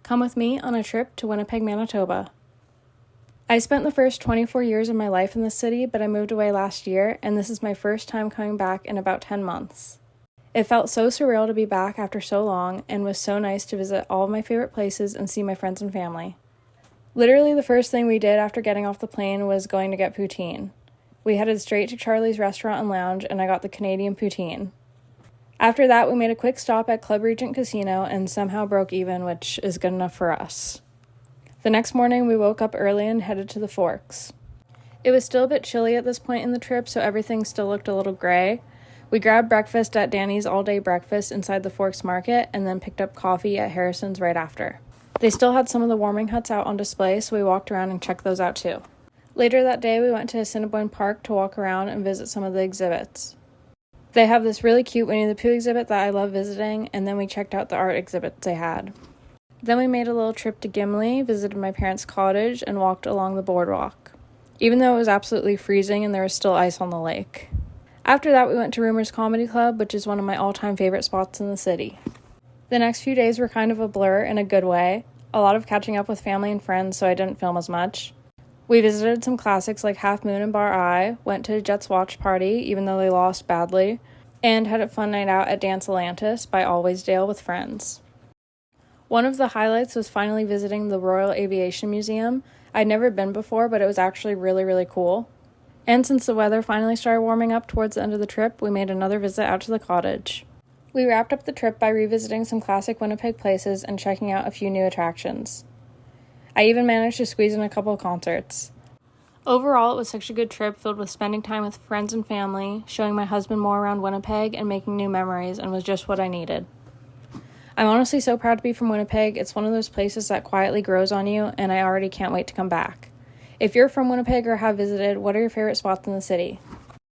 Come with me on a trip to Winnipeg, Manitoba. I spent the first 24 years of my life in this city, but I moved away last year, and this is my first time coming back in about 10 months. It felt so surreal to be back after so long, and was so nice to visit all of my favorite places and see my friends and family. Literally the first thing we did after getting off the plane was going to get poutine. We headed straight to Charlie's restaurant and lounge, and I got the Canadian poutine. After that, we made a quick stop at Club Regent Casino and somehow broke even, which is good enough for us. The next morning, we woke up early and headed to the Forks. It was still a bit chilly at this point in the trip, so everything still looked a little gray. We grabbed breakfast at Danny's all-day breakfast inside the Forks Market and then picked up coffee at Harrison's right after. They still had some of the warming huts out on display, so we walked around and checked those out too. Later that day, we went to Assiniboine Park to walk around and visit some of the exhibits. They have this really cute Winnie the Pooh exhibit that I love visiting, and then we checked out the art exhibits they had. Then we made a little trip to Gimli, visited my parents' cottage, and walked along the boardwalk, even though it was absolutely freezing and there was still ice on the lake. After that, we went to Rumor's Comedy Club, which is one of my all-time favorite spots in the city. The next few days were kind of a blur in a good way, a lot of catching up with family and friends, so I didn't film as much. We visited some classics like Half Moon and Bar I, went to a Jets watch party, even though they lost badly, and had a fun night out at Dance Atlantis by Alwaysdale with friends. One of the highlights was finally visiting the Royal Aviation Museum. I'd never been before, but it was actually really, really cool. And since the weather finally started warming up towards the end of the trip, we made another visit out to the cottage. We wrapped up the trip by revisiting some classic Winnipeg places and checking out a few new attractions. I even managed to squeeze in a couple of concerts. Overall, it was such a good trip filled with spending time with friends and family, showing my husband more around Winnipeg, and making new memories, and was just what I needed. I'm honestly so proud to be from Winnipeg. It's one of those places that quietly grows on you, and I already can't wait to come back. If you're from Winnipeg or have visited, what are your favorite spots in the city?